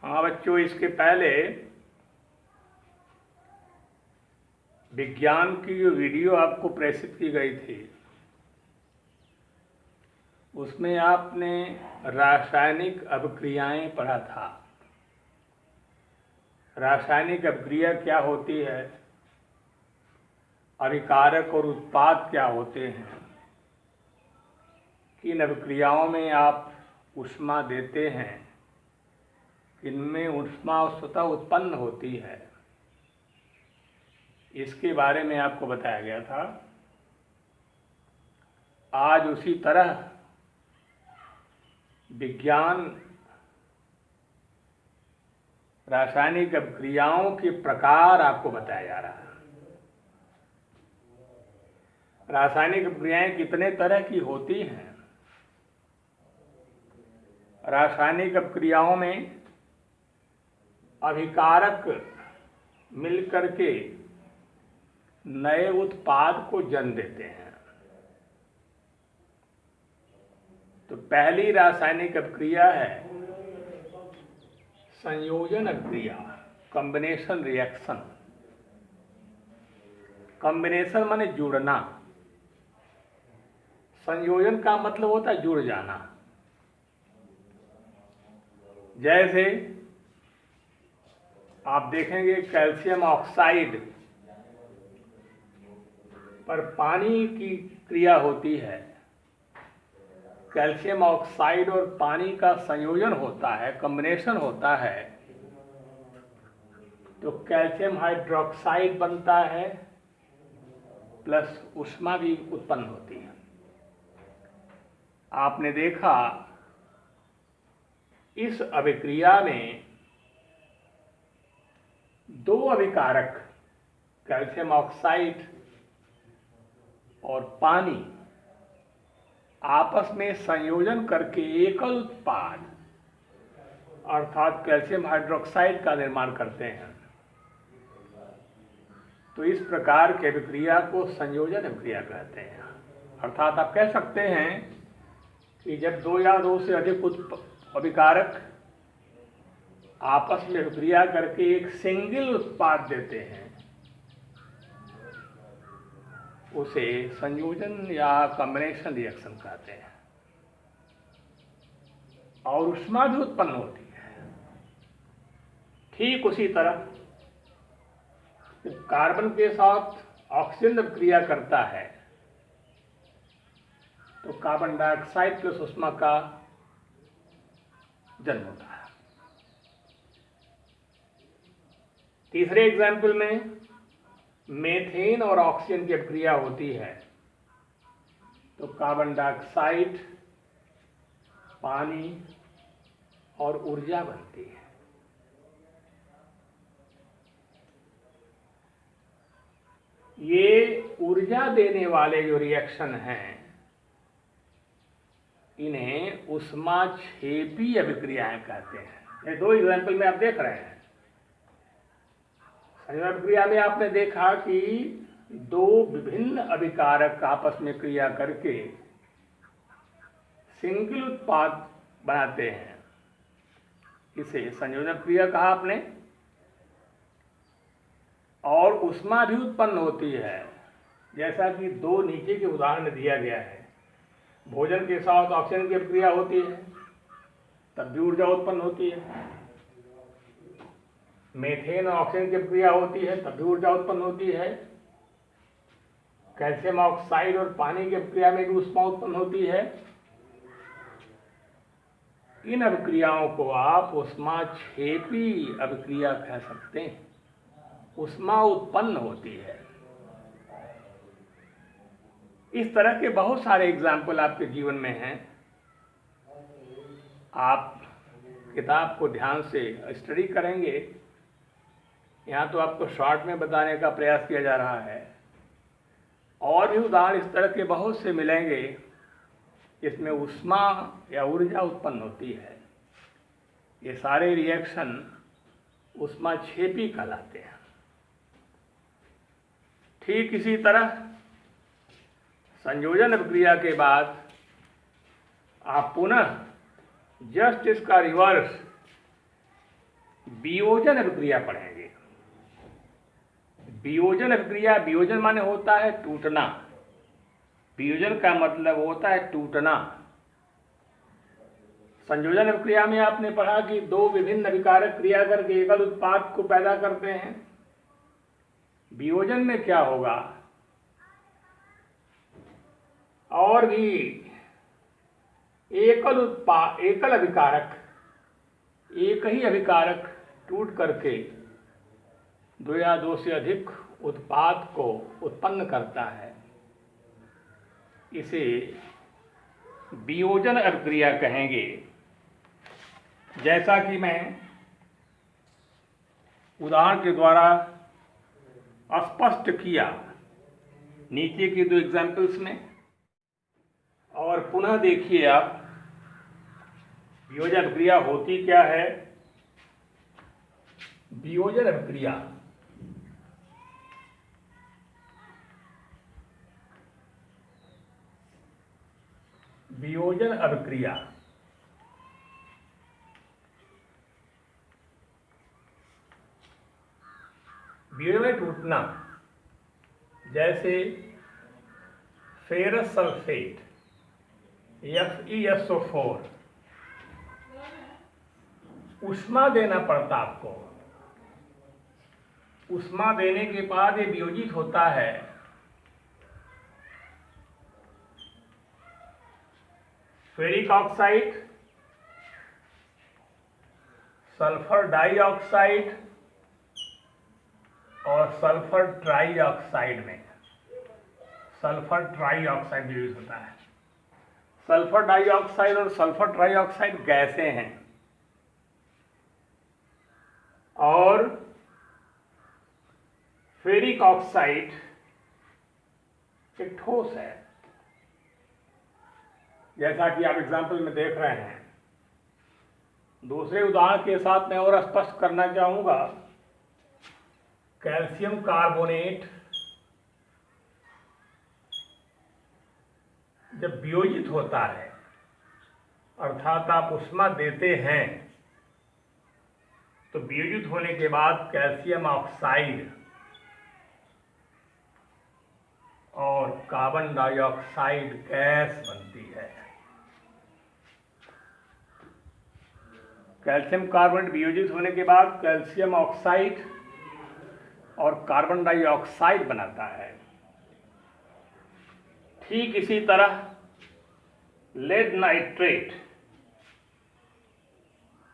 हाँ बच्चों, इसके पहले विज्ञान की जो वीडियो आपको प्रेषित की गई थी उसमें आपने रासायनिक अभिक्रियाएं पढ़ा था। रासायनिक अभिक्रिया क्या होती है, अभिकारक और उत्पाद क्या होते हैं, किन अभिक्रियाओं में आप ऊष्मा देते हैं, किनमें ऊष्मा स्वतः उत्पन्न होती है, इसके बारे में आपको बताया गया था। आज उसी तरह विज्ञान रासायनिक अभिक्रियाओं के प्रकार आपको बताया जा रहा है। रासायनिक अभिक्रियाएं कितने तरह की होती हैं। रासायनिक अभिक्रियाओं में अभिकारक मिलकर के नए उत्पाद को जन्म देते हैं। तो पहली रासायनिक अभिक्रिया है संयोजन अभिक्रिया, कॉम्बिनेशन रिएक्शन। कॉम्बिनेशन माने जुड़ना, संयोजन का मतलब होता है जुड़ जाना। जैसे आप देखेंगे कैल्शियम ऑक्साइड पर पानी की क्रिया होती है, कैल्शियम ऑक्साइड और पानी का संयोजन होता है, कॉम्बिनेशन होता है, तो कैल्शियम हाइड्रोक्साइड बनता है, प्लस ऊष्मा भी उत्पन्न होती है। आपने देखा इस अभिक्रिया में दो अभिकारक कैल्शियम ऑक्साइड और पानी आपस में संयोजन करके एकल उत्पाद अर्थात कैल्शियम हाइड्रोक्साइड का निर्माण करते हैं। तो इस प्रकार की अभिक्रिया को संयोजन अभिक्रिया कहते हैं। अर्थात आप कह सकते हैं कि जब दो या दो से अधिक अभिकारक आपस में अभिक्रिया करके एक सिंगल उत्पाद देते हैं, उसे संयोजन या कॉम्बिनेशन रिएक्शन कहते हैं। और ऊष्मा भी उत्पन्न होती है। ठीक उसी तरह कार्बन के साथ ऑक्सीजन अभिक्रिया करता है तो कार्बन डाइऑक्साइड प्लस ऊष्मा का जन्म होता है। तीसरे एग्जाम्पल में मेथेन और ऑक्सीजन की अभिक्रिया होती है तो कार्बन डाइऑक्साइड, पानी और ऊर्जा बनती है। ये ऊर्जा देने वाले जो रिएक्शन हैं इन्हें ऊष्माक्षेपी अभिक्रियाएं कहते हैं। ये दो एग्जाम्पल में आप देख रहे हैं। संयोजन अभिक्रिया में आपने देखा कि दो विभिन्न अभिकारक आपस में क्रिया करके सिंगल उत्पाद बनाते हैं, इसे संयोजन अभिक्रिया कहा आपने। और ऊष्मा भी उत्पन्न होती है, जैसा कि दो नीचे के उदाहरण में दिया गया है। भोजन के साथ ऑक्सीजन की अभिक्रिया होती है तब भी ऊर्जा उत्पन्न होती है। मेथेन और ऑक्सीजन की अभिक्रिया होती है तब भी ऊर्जा उत्पन्न होती है। कैल्शियम ऑक्साइड और पानी की अभिक्रिया में भी ऊष्मा उत्पन्न होती है। इन अभिक्रियाओं को आप ऊष्माक्षेपी अभिक्रिया कह सकते हैं। ऊष्मा उत्पन्न होती है। इस तरह के बहुत सारे एग्जाम्पल आपके जीवन में हैं। आप किताब को ध्यान से स्टडी करेंगे। यहाँ तो आपको शॉर्ट में बताने का प्रयास किया जा रहा है। और भी उदाहरण इस तरह के बहुत से मिलेंगे जिसमें ऊष्मा या ऊर्जा उत्पन्न होती है। ये सारे रिएक्शन ऊष्माक्षेपी कहलाते हैं। ठीक इसी तरह संयोजन अभिक्रिया के बाद आप पुनः जस्ट इसका रिवर्स वियोजन अभिक्रिया पढ़ेंगे। वियोजन अभिक्रिया, वियोजन माने होता है टूटना, वियोजन का मतलब होता है टूटना। संयोजन अभिक्रिया में आपने पढ़ा कि दो विभिन्न अभिकारक क्रिया करके एकल उत्पाद को पैदा करते हैं। वियोजन में क्या होगा, और भी एकल अभिकारक, एक ही अभिकारक टूट करके दो या दो से अधिक उत्पाद को उत्पन्न करता है। इसे वियोजन अभिक्रिया कहेंगे। जैसा कि मैं उदाहरण के द्वारा स्पष्ट किया नीचे के दो एग्जाम्पल्स में, और पुनः देखिए आप वियोजन अभिक्रिया होती क्या है। वियोजन अभिक्रिया वियोजन अभिक्रिया वियोजन में टूटना, जैसे फेरस सल्फेट FeSO4, ऊष्मा देना पड़ता आपको। ऊष्मा देने के बाद ये वियोजित होता है फेरिक ऑक्साइड, सल्फर डाइऑक्साइड और सल्फर ट्राइऑक्साइड में। सल्फर ट्राइऑक्साइड यूज होता है। सल्फर डाइऑक्साइड और सल्फर ट्राइऑक्साइड गैसें हैं, और फेरिक ऑक्साइड एक ठोस है, जैसा कि आप एग्जाम्पल में देख रहे हैं। दूसरे उदाहरण के साथ मैं और स्पष्ट करना चाहूंगा। कैल्शियम कार्बोनेट जब वियोजित होता है, अर्थात आप ऊष्मा देते हैं, तो वियोजित होने के बाद कैल्शियम ऑक्साइड और कार्बन डाइऑक्साइड गैस बनती है। कैल्शियम कार्बोनेट वियोजित होने के बाद कैल्शियम ऑक्साइड और कार्बन डाइऑक्साइड बनाता है। ठीक इसी तरह लेड नाइट्रेट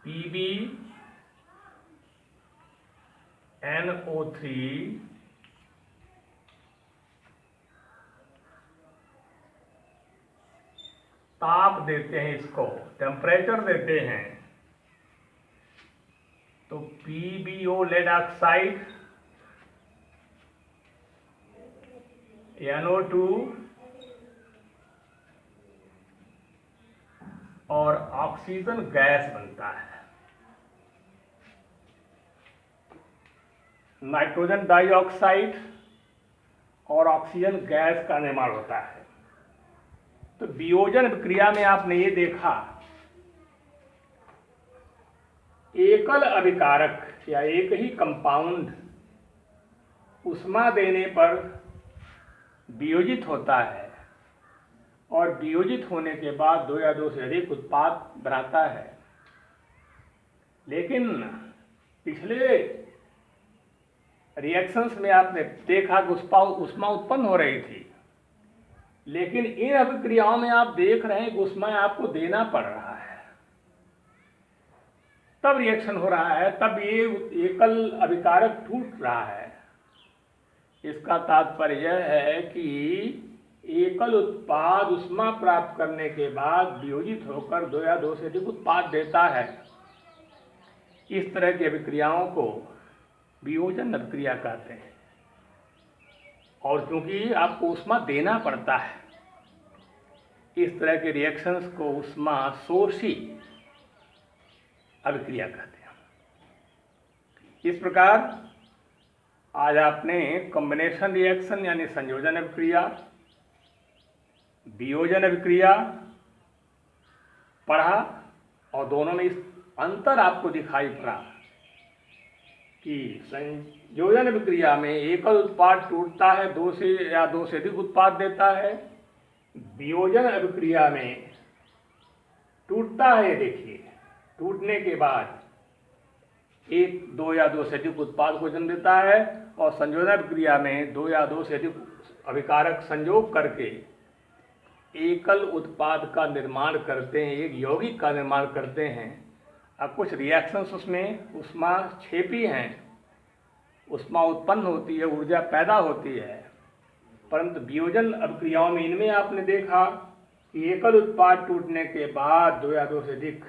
PbNO3 ताप देते हैं, इसको टेम्परेचर देते हैं, तो PbO लेड ऑक्साइड, NO2 और ऑक्सीजन गैस बनता है। नाइट्रोजन डाइऑक्साइड और ऑक्सीजन गैस का निर्माण होता है। तो वियोजन प्रक्रिया में आपने ये देखा, एकल अभिकारक या एक ही कंपाउंड ऊष्मा देने पर वियोजित होता है, और वियोजित होने के बाद दो या दो से अधिक उत्पाद बनाता है। लेकिन पिछले रिएक्शंस में आपने देखा कि ऊष्मा उत्पन्न हो रही थी, लेकिन इन अभिक्रियाओं में आप देख रहे हैं कि ऊष्मा आपको देना पड़ रहा है, तब रिएक्शन हो रहा है, तब ये एकल अभिकारक टूट रहा है। इसका तात्पर्य यह है कि एकल उत्पाद ऊष्मा प्राप्त करने के बाद वियोजित होकर दो या दो से अधिक उत्पाद देता है। इस तरह की अभिक्रियाओं को वियोजन अभिक्रिया कहते हैं। और क्योंकि आपको ऊष्मा देना पड़ता है, इस तरह के रिएक्शंस को ऊष्मा शोषी अभिक्रिया कहते हैं। इस प्रकार आज आपने कॉम्बिनेशन रिएक्शन यानी संयोजन अभिक्रिया, वियोजन अभिक्रिया पढ़ा, और दोनों में इस अंतर आपको दिखाई पड़ा कि संयोजन अभिक्रिया में एकल उत्पाद टूटता है, दो से अधिक उत्पाद देता है। वियोजन अभिक्रिया में टूटता है, देखिए टूटने के बाद एक, दो या दो से अधिक उत्पाद को जन्म देता है। और संयोजन अभिक्रिया में दो या दो से अधिक अभिकारक संयोग करके एकल उत्पाद का निर्माण करते हैं, एक यौगिक का निर्माण करते हैं। अब कुछ रिएक्शंस उसमें ऊष्माक्षेपी हैं, ऊष्मा उत्पन्न होती है, ऊर्जा पैदा होती है। परंतु वियोजन अभिक्रियाओं में इनमें आपने देखा कि एकल उत्पाद टूटने के बाद दो या दो से अधिक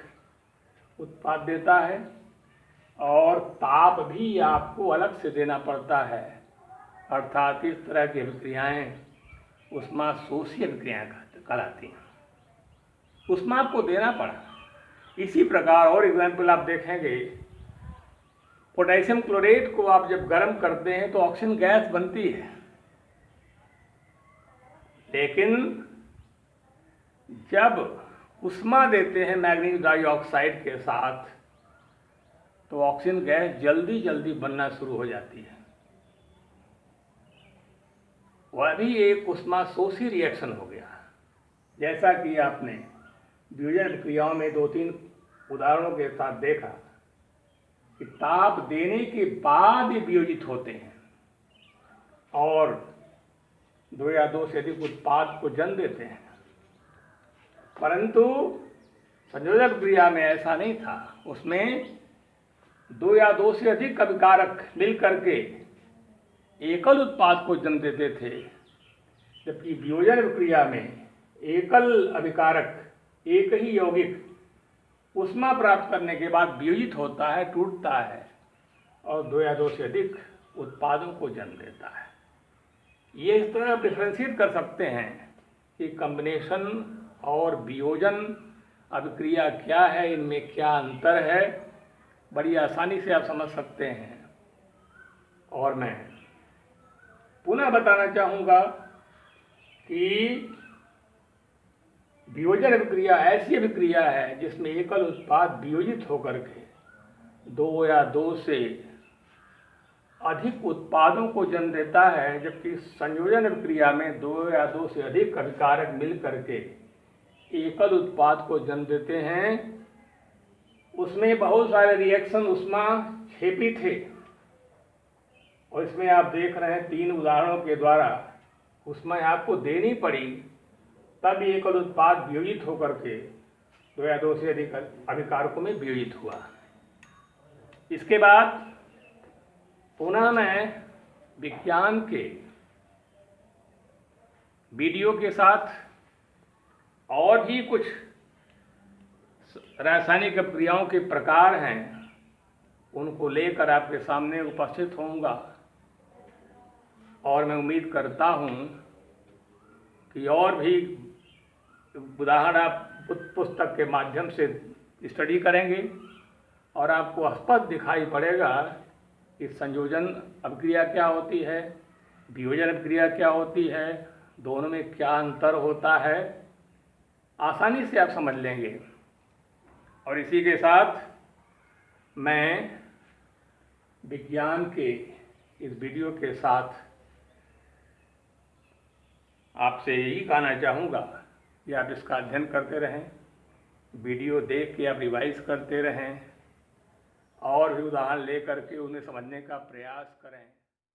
उत्पाद देता है और ताप भी आपको अलग से देना पड़ता है। अर्थात इस तरह की अभिक्रियाएँ ऊष्मा शोषी अभिक्रियाएँ कहलाती हैं। ऊष्मा आपको देना पड़ा। इसी प्रकार और एग्जाम्पल आप देखेंगे, पोटेशियम क्लोरेट को आप जब गर्म करते हैं तो ऑक्सीजन गैस बनती है, लेकिन जब ऊष्मा देते हैं मैग्नीशियम डाइऑक्साइड के साथ तो ऑक्सीजन गैस जल्दी जल्दी बनना शुरू हो जाती है। वह भी एक ऊष्मा शोषी रिएक्शन हो गया। जैसा कि आपने वियोजन अभिक्रियाओं में दो तीन उदाहरणों के साथ देखा कि ताप देने के बाद ये वियोजित होते हैं और दो या दो से अधिक उत्पाद को जन्म देते हैं। परंतु संयोजन अभिक्रिया में ऐसा नहीं था। उसमें दो या दो से अधिक अभिकारक मिल करके एकल उत्पाद को जन्म देते थे, जबकि वियोजन अभिक्रिया में एकल अभिकारक, एक ही यौगिक ऊष्मा प्राप्त करने के बाद वियोजित होता है, टूटता है और दो या दो से अधिक उत्पादों को जन्म देता है। ये इस तरह डिफ्रेंशिएट कर सकते हैं कि कॉम्बिनेशन और वियोजन अभिक्रिया क्या है, इनमें क्या अंतर है, बड़ी आसानी से आप समझ सकते हैं। और मैं पुनः बताना चाहूँगा कि वियोजन अभिक्रिया ऐसी अभिक्रिया है जिसमें एकल उत्पाद वियोजित होकर के दो या दो से अधिक उत्पादों को जन्म देता है, जबकि संयोजन अभिक्रिया में दो या दो से अधिक अभिकारक मिल करके एकल उत्पाद को जन्म देते हैं। उसमें बहुत सारे रिएक्शन ऊष्माक्षेपी थे और इसमें आप देख रहे हैं तीन उदाहरणों के द्वारा ऊष्मा आपको देनी पड़ी, तब एकल उत्पाद वियोजित होकर के दो या दो से अधिक अभिकारकों में वियोजित हुआ। इसके बाद पुनः मैं विज्ञान के वीडियो के साथ और भी कुछ रासायनिक अभिक्रियाओं के प्रकार हैं, उनको लेकर आपके सामने उपस्थित होऊंगा। और मैं उम्मीद करता हूं कि और भी उदाहरण आप पुस्तक के माध्यम से स्टडी करेंगे और आपको स्पष्ट दिखाई पड़ेगा कि संयोजन अभिक्रिया क्या होती है, वियोजन अभिक्रिया क्या होती है, दोनों में क्या अंतर होता है, आसानी से आप समझ लेंगे। और इसी के साथ मैं विज्ञान के इस वीडियो के साथ आपसे यही कहना चाहूँगा कि आप इसका अध्ययन करते रहें, वीडियो देख के आप रिवाइज करते रहें और भी उदाहरण ले करके उन्हें समझने का प्रयास करें।